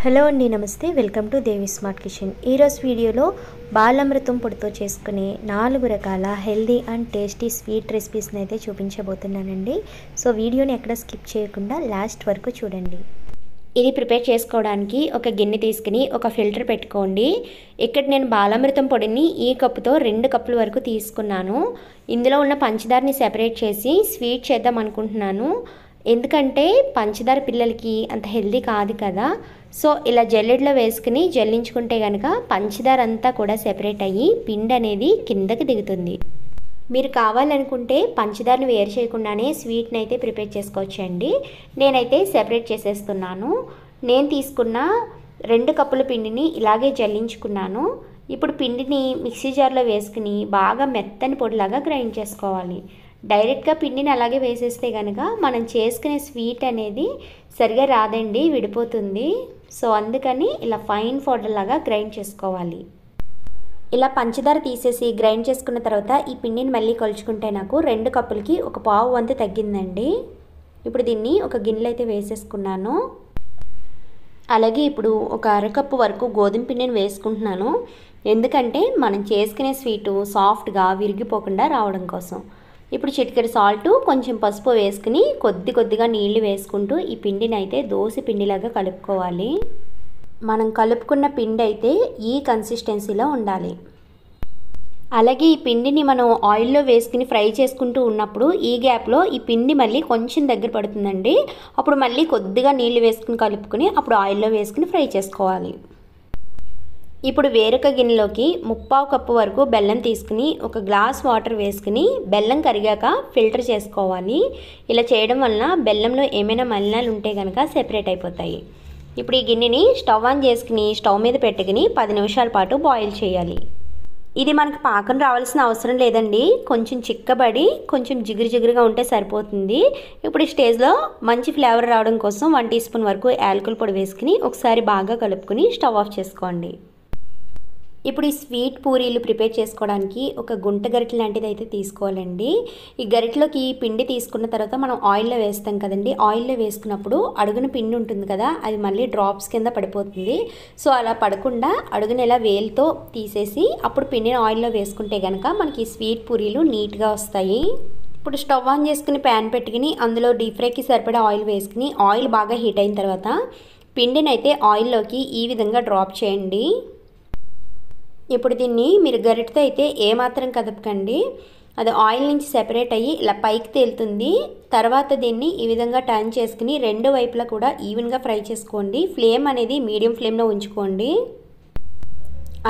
Hello అండి, నమస్తే. Welcome to Devi smart kitchen. ఈరోజు వీడియోలో బాలామృతం పొడితో చేసుకునే 4 రకాల హెల్దీ అండ్ టేస్టీ స్వీట్ రెసిపీస్ని అయితే చూపించబోతున్నానండి. సో వీడియోని ఎక్కడ స్కిప్ చేయకుండా లాస్ట్ వరకు చూడండి. ఇది ప్రిపేర్ చేసుకోవడానికి ఒక గిన్నె తీసుకుని ఒక ఫిల్టర్ పెట్టుకోండి. ఇక్కడ నేను బాలామృతం పొడిని ఈ కప్పుతో 2 కప్పుల వరకు తీసుకున్నాను. ఇందులో ఉన్న పంచదారని సెపరేట్ చేసి స్వీట్ చేద్దాం అనుకుంటున్నాను. ఎందుకంటే పంచదార పిల్లలకి అంత హెల్దీ కాదు కదా. సో ఇలా జల్లెడలో వేసుకుని జల్లించుకుంటే కనుక పంచదార అంతా కూడా సెపరేట్ అయ్యి పిండి అనేది కిందకి దిగుతుంది. మీరు కావాలనుకుంటే పంచదారని వేరు చేయకుండానే స్వీట్ని అయితే ప్రిపేర్ చేసుకోవచ్చండి. నేనైతే సెపరేట్ చేసేస్తున్నాను. నేను తీసుకున్న 2 కప్పుల పిండిని ఇలాగే జల్లించుకున్నాను. ఇప్పుడు పిండిని మిక్సీ జార్లో వేసుకుని బాగా మెత్తని పొడిలాగా గ్రైండ్ చేసుకోవాలి. డైరెక్ట్గా పిండిని అలాగే వేసేస్తే కనుక మనం చేసుకునే స్వీట్ అనేది సరిగా రాదండి, విడిపోతుంది. సో అందుకని ఇలా ఫైన్ పౌడర్ లాగా గ్రైండ్ చేసుకోవాలి. ఇలా పంచదార తీసేసి గ్రైండ్ చేసుకున్న తర్వాత ఈ పిండిని మళ్ళీ కొలుచుకుంటే నాకు 2 కప్పులకి 1/4 వంతు తగ్గిందండి. ఇప్పుడు దీన్ని ఒక గిన్నెలో అయితే వేసేసుకున్నాను. అలాగే ఇప్పుడు ఒక అరకప్పు వరకు గోధుమ పిండిని వేసుకుంటున్నాను. ఎందుకంటే మనం చేసుకునే స్వీటు సాఫ్ట్గా విరిగిపోకుండా రావడం కోసం. ఇప్పుడు చిటికెడు సాల్ట్, కొంచెం పసుపు వేసుకుని కొద్దిగా నీళ్లు వేసుకుంటూ ఈ పిండిని అయితే దోశ పిండిలాగా కలుపుకోవాలి. మనం కలుపుకున్న పిండి అయితే ఈ కన్సిస్టెన్సీలో ఉండాలి. అలాగే ఈ పిండిని మనం ఆయిల్లో వేసుకుని ఫ్రై చేసుకుంటూ ఉన్నప్పుడు ఈ గ్యాప్లో ఈ పిండి మళ్ళీ కొంచెం దగ్గర పడుతుందండి. అప్పుడు మళ్ళీ కొద్దిగా నీళ్లు వేసుకుని కలుపుకుని అప్పుడు ఆయిల్లో వేసుకుని ఫ్రై చేసుకోవాలి. ఇప్పుడు వేరొక గిన్నెలోకి 1/4 కప్పు వరకు బెల్లం తీసుకుని ఒక గ్లాస్ వాటర్ వేసుకుని బెల్లం కరిగాక ఫిల్టర్ చేసుకోవాలి. ఇలా చేయడం వలన బెల్లంలో ఏమైనా మలినాలు ఉంటే కనుక సెపరేట్ అయిపోతాయి. ఇప్పుడు ఈ గిన్నెని స్టవ్ ఆన్ చేసుకుని స్టవ్ మీద పెట్టుకుని 10 నిమిషాల పాటు బాయిల్ చేయాలి. ఇది మనకు పాకం రావాల్సిన అవసరం లేదండి. కొంచెం చిక్కబడి కొంచెం జిగురుగా ఉంటే సరిపోతుంది. ఇప్పుడు ఈ స్టేజ్లో మంచి ఫ్లేవర్ రావడం కోసం 1 టీ స్పూన్ వరకు యాలకుల పొడి వేసుకుని ఒకసారి బాగా కలుపుకుని స్టవ్ ఆఫ్ చేసుకోండి. ఇప్పుడు ఈ స్వీట్ పూరీలు ప్రిపేర్ చేసుకోవడానికి ఒక గుంట గరిటె లాంటిది అయితే తీసుకోవాలండి. ఈ గరిటెలోకి పిండి తీసుకున్న తర్వాత మనం ఆయిల్లో వేస్తాం కదండి. ఆయిల్లో వేసుకున్నప్పుడు అడుగున పిండి ఉంటుంది కదా, అది మళ్ళీ డ్రాప్స్ కింద పడిపోతుంది. సో అలా పడకుండా అడుగున ఇలా వేలుతో తీసేసి అప్పుడు పిండిని ఆయిల్లో వేసుకుంటే కనుక మనకి స్వీట్ పూరీలు నీట్గా వస్తాయి. ఇప్పుడు స్టవ్ ఆన్ చేసుకుని ప్యాన్ పెట్టుకుని అందులో డీప్ ఫ్రైకి సరిపడా ఆయిల్ వేసుకుని ఆయిల్ బాగా హీట్ అయిన తర్వాత పిండిని అయితే ఆయిల్లోకి ఈ విధంగా డ్రాప్ చేయండి. ఇప్పుడు దీన్ని మీరు గరిటెతో అయితే ఏమాత్రం కదపకండి, అది ఆయిల్ నుంచి సెపరేట్ అయ్యి ఇలా పైకి తేలుతుంది. తర్వాత దీన్ని ఈ విధంగా టర్న్ చేసుకుని 2 వైపులా కూడా ఈవెన్గా ఫ్రై చేసుకోండి. ఫ్లేమ్ అనేది మీడియం ఫ్లేమ్లో ఉంచుకోండి.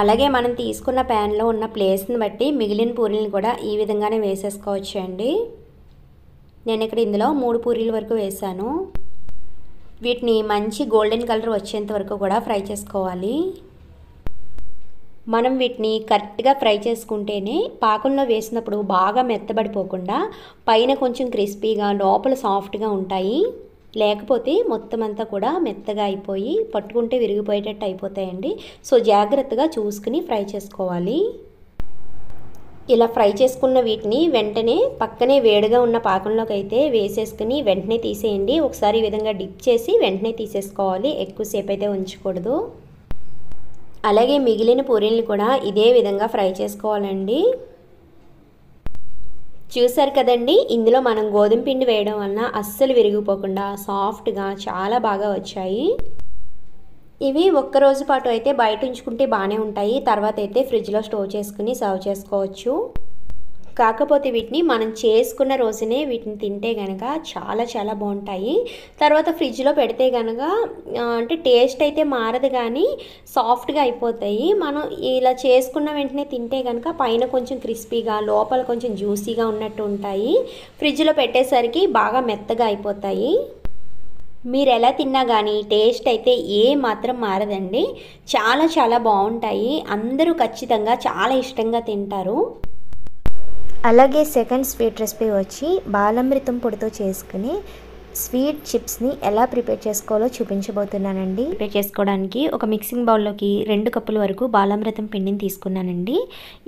అలాగే మనం తీసుకున్న ప్యాన్లో ఉన్న ప్లేస్ని బట్టి మిగిలిన పూరీలను కూడా ఈ విధంగానే వేసేసుకోవచ్చు అండి. నేను ఇక్కడ ఇందులో 3 పూరీల వరకు వేసాను. వీటిని మంచి గోల్డెన్ కలర్ వచ్చేంత వరకు కూడా ఫ్రై చేసుకోవాలి. మనం వీటిని కరెక్ట్గా ఫ్రై చేసుకుంటేనే పాకంలో వేసినప్పుడు బాగా మెత్తబడిపోకుండా పైన కొంచెం క్రిస్పీగా లోపల సాఫ్ట్గా ఉంటాయి. లేకపోతే మొత్తం అంతా కూడా మెత్తగా అయిపోయి పట్టుకుంటే విరిగిపోయేటట్టు అయిపోతాయండి. సో జాగ్రత్తగా చూసుకుని ఫ్రై చేసుకోవాలి. ఇలా ఫ్రై చేసుకున్న వీటిని వెంటనే పక్కనే వేడిగా ఉన్న పాకంలోకి అయితే వేసేసుకుని వెంటనే తీసేయండి. ఒకసారి ఈ విధంగా డిప్ చేసి వెంటనే తీసేసుకోవాలి, ఎక్కువసేపు అయితే ఉంచకూడదు. అలాగే మిగిలిన పూరీలను కూడా ఇదే విధంగా ఫ్రై చేసుకోవాలండి. చూసారు కదండి, ఇందులో మనం గోధుమ పిండి వేయడం వలన అస్సలు విరిగిపోకుండా సాఫ్ట్గా చాలా బాగా వచ్చాయి. ఇవి ఒక్కరోజు పాటు అయితే బయట ఉంచుకుంటే బాగానే ఉంటాయి. తర్వాత అయితే ఫ్రిడ్జ్లో స్టోర్ చేసుకుని సర్వ్ చేసుకోవచ్చు. కాకపోతే వీటిని మనం చేసుకున్న రోజునే వీటిని తింటే కనుక చాలా బాగుంటాయి. తర్వాత ఫ్రిడ్జ్లో పెడితే కనుక అంటే టేస్ట్ అయితే మారదు కానీ సాఫ్ట్గా అయిపోతాయి. మనం ఇలా చేసుకున్న వెంటనే తింటే కనుక పైన కొంచెం క్రిస్పీగా లోపల కొంచెం జ్యూసీగా ఉన్నట్టు ఉంటాయి. ఫ్రిడ్జ్లో పెట్టేసరికి బాగా మెత్తగా అయిపోతాయి. మీరు ఎలా తిన్నా కానీ టేస్ట్ అయితే ఏ మాత్రం మారదండి. చాలా బాగుంటాయి. అందరూ ఖచ్చితంగా చాలా ఇష్టంగా తింటారు. అలాగే సెకండ్ స్వీట్ రెసిపీ వచ్చి బాలామృతం పొడితో చేసుకుని స్వీట్ చిప్స్ని ఎలా ప్రిపేర్ చేసుకోవాలో చూపించబోతున్నానండి. ప్రిపేర్ చేసుకోవడానికి ఒక మిక్సింగ్ బౌల్లోకి 2 కప్పుల వరకు బాలామృతం పిండిని తీసుకున్నానండి.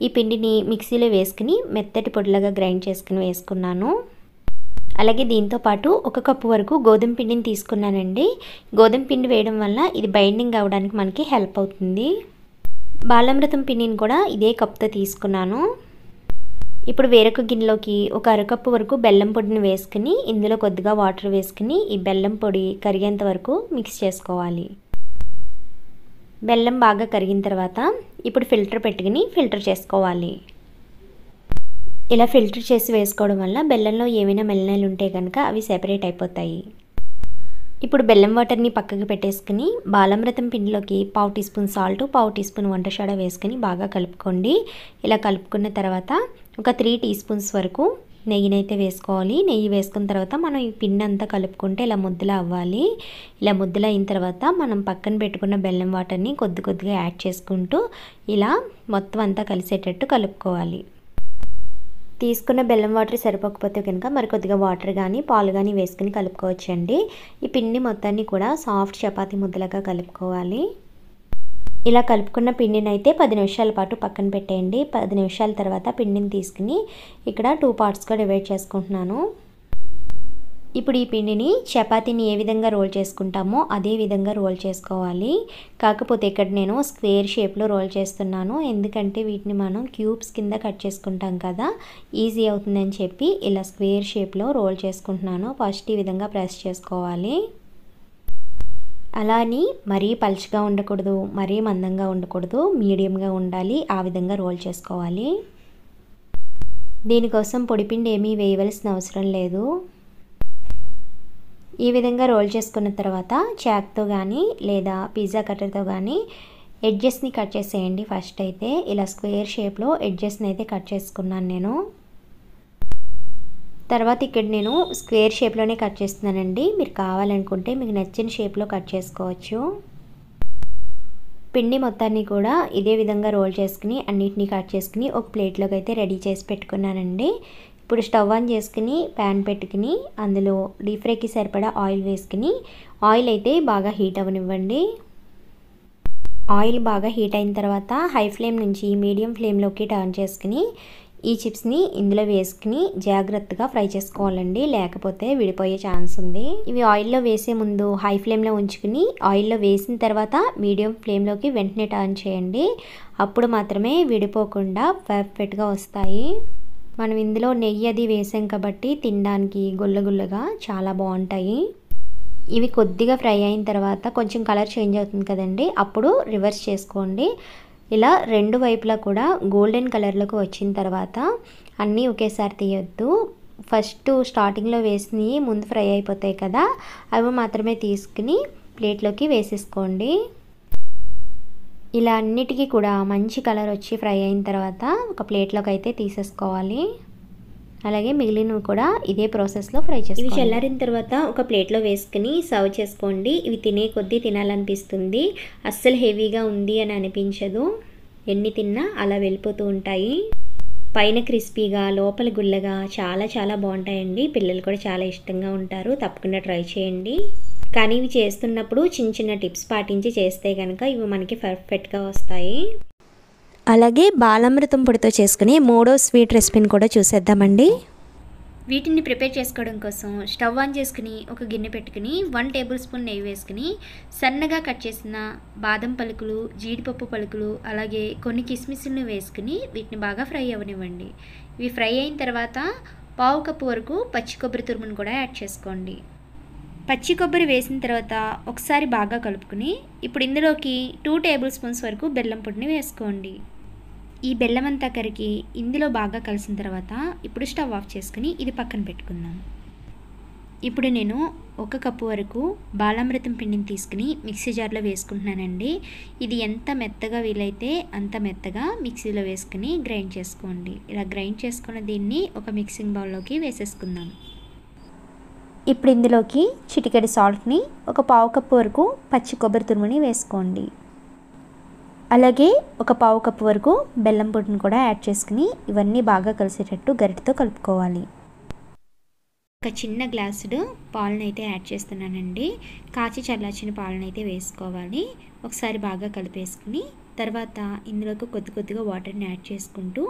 ఈ పిండిని మిక్సీలో వేసుకుని మెత్తటి పొడిలాగా గ్రైండ్ చేసుకుని వేసుకున్నాను. అలాగే దీంతో పాటు 1 కప్పు వరకు గోధుమ పిండిని తీసుకున్నానండి. గోధుమ పిండి వేయడం వల్ల ఇది బైండింగ్ అవ్వడానికి మనకి హెల్ప్ అవుతుంది. బాలామృతం పిండిని కూడా ఇదే కప్తో తీసుకున్నాను. ఇప్పుడు వేరొక గిన్నెలోకి ఒక అరకప్పు వరకు బెల్లం పొడిని వేసుకుని ఇందులో కొద్దిగా వాటర్ వేసుకుని ఈ బెల్లం పొడి కరిగేంత వరకు మిక్స్ చేసుకోవాలి. బెల్లం బాగా కరిగిన తర్వాత ఇప్పుడు ఫిల్టర్ పెట్టుకుని ఫిల్టర్ చేసుకోవాలి. ఇలా ఫిల్టర్ చేసి వేసుకోవడం వల్ల బెల్లంలో ఏమైనా మెలనలు ఉంటే కనుక అవి సెపరేట్ అయిపోతాయి. ఇప్పుడు బెల్లం వాటర్ని పక్కకు పెట్టేసుకుని బాలామృతం పిండిలోకి 1/2 teaspoon salt, 1/2 teaspoon వంట సోడా వేసుకుని బాగా కలుపుకోండి. ఇలా కలుపుకున్న తర్వాత ఒక 3 టీ స్పూన్స్ వరకు నెయ్యినైతే వేసుకోవాలి. నెయ్యి వేసుకున్న తర్వాత మనం ఈ పిండి అంతా కలుపుకుంటే ఇలా ముద్దలా అవ్వాలి. ఇలా ముద్దలా అయిన తర్వాత మనం పక్కన పెట్టుకున్న బెల్లం వాటర్ని కొద్దిగా యాడ్ చేసుకుంటూ ఇలా మొత్తం అంతా కలిసేటట్టు కలుపుకోవాలి. తీసుకున్న బెల్లం వాటర్ సరిపోకపోతే కనుక మరి కొద్దిగా వాటర్ కానీ పాలు కానీ వేసుకుని కలుపుకోవచ్చండి. ఈ పిండి మొత్తాన్ని కూడా సాఫ్ట్ చపాతీ ముద్దలాగా కలుపుకోవాలి. ఇలా కలుపుకున్న పిండిని అయితే 10 నిమిషాల పాటు పక్కన పెట్టేయండి. 10 నిమిషాల తర్వాత పిండిని తీసుకుని ఇక్కడ 2 పార్ట్స్గా డివైడ్ చేసుకుంటున్నాను. ఇప్పుడు ఈ పిండిని చపాతీని ఏ విధంగా రోల్ చేసుకుంటామో అదే విధంగా రోల్ చేసుకోవాలి. కాకపోతే ఇక్కడ నేను స్క్వేర్ షేప్లో రోల్ చేస్తున్నాను. ఎందుకంటే వీటిని మనం క్యూబ్స్ కింద కట్ చేసుకుంటాం కదా, ఈజీ అవుతుందని చెప్పి ఇలా స్క్వేర్ షేప్లో రోల్ చేసుకుంటున్నాను. ఫస్ట్ ఈ విధంగా ప్రెస్ చేసుకోవాలి. అలాని మరీ పలుచగా ఉండకూడదు, మరీ మందంగా ఉండకూడదు, మీడియంగా ఉండాలి. ఆ విధంగా రోల్ చేసుకోవాలి. దీనికోసం పొడిపిండి ఏమీ వేయవలసిన అవసరం లేదు. ఈ విధంగా రోల్ చేసుకున్న తర్వాత చాక్తో కానీ లేదా పిజ్జా కట్టర్తో కానీ ఎడ్జెస్ని కట్ చేసేయండి. ఫస్ట్ అయితే ఇలా స్క్వేర్ షేప్లో ఎడ్జెస్ని అయితే కట్ చేసుకున్నాను నేను. తర్వాత ఇక్కడ నేను స్క్వేర్ షేప్లోనే కట్ చేస్తున్నానండి. మీరు కావాలనుకుంటే మీకు నచ్చిన షేప్లో కట్ చేసుకోవచ్చు. పిండి మొత్తాన్ని కూడా ఇదే విధంగా రోల్ చేసుకుని అన్నిటినీ కట్ చేసుకుని ఒక ప్లేట్లోకి అయితే రెడీ చేసి పెట్టుకున్నానండి. ఇప్పుడు స్టవ్ ఆన్ చేసుకుని ప్యాన్ పెట్టుకుని అందులో డీప్ ఫ్రైకి సరిపడా ఆయిల్ వేసుకుని ఆయిల్ అయితే బాగా హీట్ అవ్వనివ్వండి. ఆయిల్ బాగా హీట్ అయిన తర్వాత హై ఫ్లేమ్ నుంచి మీడియం ఫ్లేమ్లోకి టర్న్ చేసుకుని ఈ చిప్స్ని ఇందులో వేసుకుని జాగ్రత్తగా ఫ్రై చేసుకోవాలండి, లేకపోతే విడిపోయే ఛాన్స్ ఉంది. ఇవి ఆయిల్లో వేసే ముందు హై ఫ్లేమ్లో ఉంచుకుని ఆయిల్లో వేసిన తర్వాత మీడియం ఫ్లేమ్లోకి వెంటనే టర్న్ చేయండి. అప్పుడు మాత్రమే విడిపోకుండా పర్ఫెక్ట్గా వస్తాయి. మనం ఇందులో నెయ్యి అది వేసాం కాబట్టి తినడానికి గుల్లగుల్లగా చాలా బాగుంటాయి. ఇవి కొద్దిగా ఫ్రై అయిన తర్వాత కొంచెం కలర్ చేంజ్ అవుతుంది కదండి, అప్పుడు రివర్స్ చేసుకోండి. ఇలా రెండు వైపులా కూడా గోల్డెన్ కలర్లోకి వచ్చిన తర్వాత అన్నీ ఒకేసారి తీయొద్దు. ఫస్ట్ స్టార్టింగ్లో వేసినవి ముందు ఫ్రై అయిపోతాయి కదా, అవి మాత్రమే తీసుకుని ప్లేట్లోకి వేసేసుకోండి. ఇలా అన్నిటికీ కూడా మంచి కలర్ వచ్చి ఫ్రై అయిన తర్వాత ఒక ప్లేట్లోకి అయితే తీసేసుకోవాలి. అలాగే మిగిలినవి కూడా ఇదే ప్రాసెస్లో ఫ్రై చేసుకోండి. ఇవి చల్లారిన తర్వాత ఒక ప్లేట్లో వేసుకుని సర్వ్ చేసుకోండి. ఇవి తినే కొద్దీ తినాలనిపిస్తుంది. అస్సలు హెవీగా ఉంది అని అనిపించదు. ఎన్ని తిన్నా అలా వెళ్ళిపోతూ ఉంటాయి. పైన క్రిస్పీగా లోపల గుల్లగా చాలా చాలా బాగుంటాయండి. పిల్లలు కూడా చాలా ఇష్టంగా ఉంటారు. తప్పకుండా ట్రై చేయండి. కానీ ఇవి చేస్తున్నప్పుడు చిన్న చిన్న టిప్స్ పాటించి చేస్తే కనుక ఇవి మనకి పర్ఫెక్ట్గా వస్తాయి. అలాగే బాలామృతం పొడితో చేసుకుని 3వ స్వీట్ రెసిపీని కూడా చూసేద్దామండి. వీటిని ప్రిపేర్ చేసుకోవడం కోసం స్టవ్ ఆన్ చేసుకుని ఒక గిన్నె పెట్టుకుని 1 టేబుల్ స్పూన్ నెయ్యి వేసుకుని సన్నగా కట్ చేసిన బాదం పలుకులు, జీడిపప్పు పలుకులు, అలాగే కొన్ని కిస్మిస్లను వేసుకుని వీటిని బాగా ఫ్రై అవ్వనివ్వండి. ఇవి ఫ్రై అయిన తర్వాత 1/2 కప్పు వరకు పచ్చి కొబ్బరి తురుమును కూడా యాడ్ చేసుకోండి. పచ్చి కొబ్బరి వేసిన తర్వాత ఒకసారి బాగా కలుపుకుని ఇప్పుడు ఇందులోకి 2 టేబుల్ స్పూన్స్ వరకు బెల్లం పొడిని వేసుకోండి. ఈ బెల్లం అంతా కరిగి ఇందులో బాగా కలిసిన తర్వాత ఇప్పుడు స్టవ్ ఆఫ్ చేసుకుని ఇది పక్కన పెట్టుకుందాం. ఇప్పుడు నేను 1 కప్పు వరకు బాలామృతం పిండిని తీసుకుని మిక్సీ జార్లో వేసుకుంటున్నానండి. ఇది ఎంత మెత్తగా వీలైతే అంత మెత్తగా మిక్సీలో వేసుకుని గ్రైండ్ చేసుకోండి. ఇలా గ్రైండ్ చేసుకున్న దీన్ని ఒక మిక్సింగ్ బౌల్లోకి వేసేసుకుందాం. ఇప్పుడు ఇందులోకి చిటికెడు సాల్ట్ని, ఒక 1/2 కప్పు వరకు పచ్చి కొబ్బరి తురుముని వేసుకోండి. అలాగే ఒక 1/2 కప్పు వరకు బెల్లం పొడిని కూడా యాడ్ చేసుకుని ఇవన్నీ బాగా కలిసేటట్టు గరిటెతో కలుపుకోవాలి. ఒక చిన్న గ్లాసుడు పాలను అయితే యాడ్ చేస్తున్నానండి. కాచి చల్లార్చిన పాలను అయితే వేసుకోవాలి. ఒకసారి బాగా కలిపేసుకుని తర్వాత ఇందులోకి కొద్దిగా వాటర్ని యాడ్ చేసుకుంటూ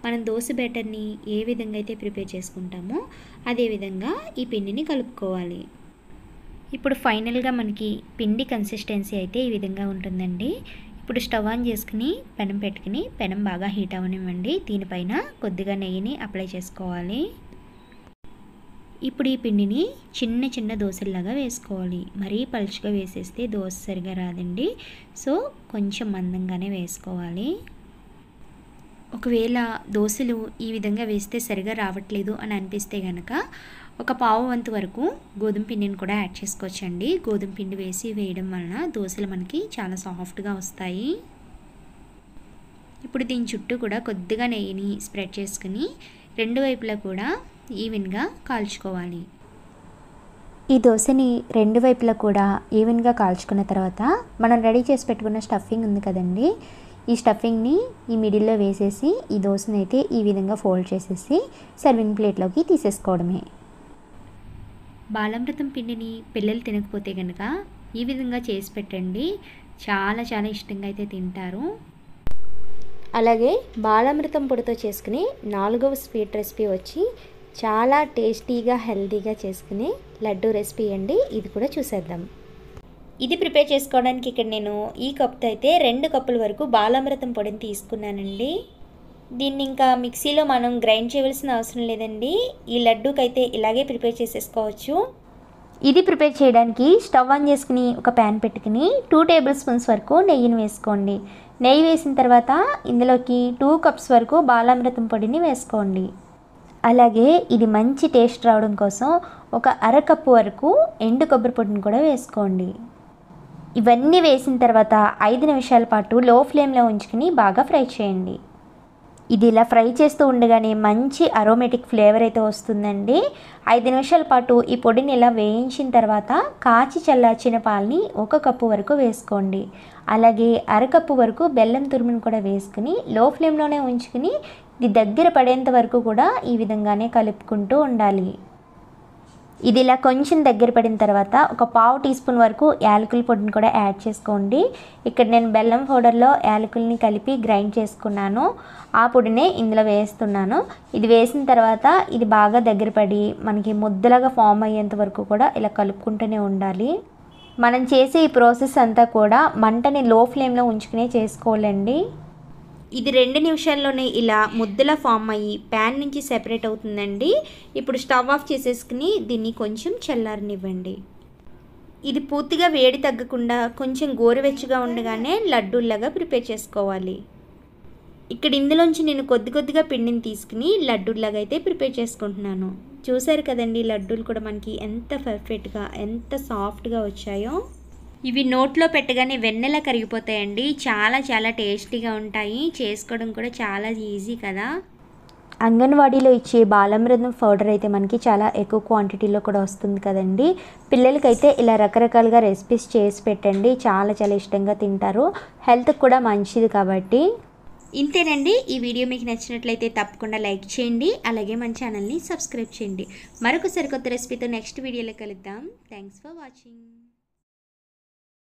మనం దోశ బ్యాటర్ని ఏ విధంగా అయితే ప్రిపేర్ చేసుకుంటామో అదే విధంగా ఈ పిండిని కలుపుకోవాలి. ఇప్పుడు ఫైనల్గా మనకి పిండి కన్సిస్టెన్సీ అయితే ఈ విధంగా ఉంటుందండి. ఇప్పుడు స్టవ్ ఆన్ చేసుకుని పెనం పెట్టుకుని పెనం బాగా హీట్ అవ్వనివ్వండి. దీనిపైన కొద్దిగా నెయ్యిని అప్లై చేసుకోవాలి. ఇప్పుడు ఈ పిండిని చిన్న దోశల్లాగా వేసుకోవాలి. మరీ పలుచగా వేసేస్తే దోశ సరిగా రాదండి. సో కొంచెం మందంగానే వేసుకోవాలి. ఒకవేళ దోశలు ఈ విధంగా వేస్తే సరిగా రావట్లేదు అని అనిపిస్తే కనుక ఒక పావు వంతు వరకు గోధుమ పిండిని కూడా యాడ్ చేసుకోవచ్చండి. గోధుమ పిండి వేయడం వలన దోశలు మనకి చాలా సాఫ్ట్గా వస్తాయి. ఇప్పుడు దీని చుట్టూ కూడా కొద్దిగా నెయ్యిని స్ప్రెడ్ చేసుకుని రెండు వైపులా కూడా ఈవెన్గా కాల్చుకోవాలి. ఈ దోశని రెండు వైపులా కూడా ఈవెన్గా కాల్చుకున్న తర్వాత మనం రెడీ చేసి పెట్టుకున్న స్టఫింగ్ ఉంది కదండి, ఈ స్టఫింగ్ని ఈ మిడిల్లో వేసేసి ఈ దోశని అయితే ఈ విధంగా ఫోల్డ్ చేసేసి సర్వింగ్ ప్లేట్లోకి తీసేసుకోవడమే. బాలామృతం పిండిని పిల్లలు తినకపోతే కనుక ఈ విధంగా చేసి పెట్టండి. చాలా ఇష్టంగా అయితే తింటారు. అలాగే బాలామృతం పొడితో చేసుకునే 4వ స్వీట్ రెసిపీ వచ్చి చాలా టేస్టీగా హెల్తీగా చేసుకునే లడ్డు రెసిపీ అండి. ఇది కూడా చూసేద్దాం. ఇది ప్రిపేర్ చేసుకోవడానికి ఇక్కడ నేను ఈ కప్తో అయితే 2 కప్పుల వరకు బాలామృతం పొడిని తీసుకున్నానండి. దీన్ని ఇంకా మిక్సీలో మనం గ్రైండ్ చేయవలసిన అవసరం లేదండి. ఈ లడ్డూకైతే ఇలాగే ప్రిపేర్ చేసేసుకోవచ్చు. ఇది ప్రిపేర్ చేయడానికి స్టవ్ ఆన్ చేసుకుని ఒక ప్యాన్ పెట్టుకుని 2 టేబుల్ స్పూన్స్ వరకు నెయ్యిని వేసుకోండి. నెయ్యి వేసిన తర్వాత ఇందులోకి 2 కప్స్ వరకు బాలామృతం పొడిని వేసుకోండి. అలాగే ఇది మంచి టేస్ట్ రావడం కోసం ఒక అరకప్పు వరకు ఎండు కొబ్బరి పొడిని కూడా వేసుకోండి. ఇవన్నీ వేసిన తర్వాత 5 నిమిషాల పాటు లో ఫ్లేమ్లో ఉంచుకుని బాగా ఫ్రై చేయండి. ఇది ఇలా ఫ్రై చేస్తూ ఉండగానే మంచి అరోమేటిక్ ఫ్లేవర్ అయితే వస్తుందండి. 5 నిమిషాల పాటు ఈ పొడిని ఇలా వేయించిన తర్వాత కాచి చల్లార్చిన పాలని 1 కప్పు వరకు వేసుకోండి. అలాగే అరకప్పు వరకు బెల్లం తురుమును కూడా వేసుకుని లో ఫ్లేమ్లోనే ఉంచుకుని ఇది దగ్గర పడేంత వరకు కూడా ఈ విధంగానే కలుపుకుంటూ ఉండాలి. ఇది ఇలా కొంచెం దగ్గర పడిన తర్వాత ఒక పావు టీ స్పూన్ వరకు యాలకుల పొడిని కూడా యాడ్ చేసుకోండి. ఇక్కడ నేను బెల్లం పౌడర్లో యాలకుల్ని కలిపి గ్రైండ్ చేసుకున్నాను. ఆ పొడినే ఇందులో వేస్తున్నాను. ఇది వేసిన తర్వాత ఇది బాగా దగ్గర పడి మనకి ముద్దలాగా ఫామ్ అయ్యేంత వరకు కూడా ఇలా కలుపుకుంటూనే ఉండాలి. మనం చేసే ఈ ప్రాసెస్ అంతా కూడా మంటని లో ఫ్లేమ్లో ఉంచుకునే చేసుకోవాలండి. ఇది 2 నిమిషాల్లోనే ఇలా ముద్దలా ఫామ్ అయ్యి ప్యాన్ నుంచి సెపరేట్ అవుతుందండి. ఇప్పుడు స్టవ్ ఆఫ్ చేసేసుకుని దీన్ని కొంచెం చల్లారనివ్వండి. ఇది పూర్తిగా వేడి తగ్గకుండా కొంచెం గోరువెచ్చగా ఉండగానే లడ్డూల్లాగా ప్రిపేర్ చేసుకోవాలి. ఇక్కడ ఇందులోంచి నేను కొద్దిగా పిండిని తీసుకుని లడ్డూల్లాగా అయితే ప్రిపేర్ చేసుకుంటున్నాను. చూసారు కదండి, లడ్డూలు కూడా మనకి ఎంత పర్ఫెక్ట్గా ఎంత సాఫ్ట్గా వచ్చాయో. ఇవి నోట్లో పెట్టగానే వెన్నెలా కరిగిపోతాయండి. చాలా టేస్టీగా ఉంటాయి. చేసుకోవడం కూడా చాలా ఈజీ కదా. అంగన్వాడీలో ఇచ్చే బాలామృతం పౌడర్ అయితే మనకి చాలా ఎక్కువ క్వాంటిటీలో కూడా వస్తుంది కదండి. పిల్లలకైతే ఇలా రకరకాలుగా రెసిపీస్ చేసి పెట్టండి. చాలా ఇష్టంగా తింటారు. హెల్త్కి కూడా మంచిది కాబట్టి. ఇంతేనండి. ఈ వీడియో మీకు నచ్చినట్లయితే తప్పకుండా లైక్ చేయండి. అలాగే మన ఛానల్ని సబ్స్క్రైబ్ చేయండి. మరొక సరికొత్త రెసిపీతో నెక్స్ట్ వీడియోలో కలుద్దాం. Thanks for watching.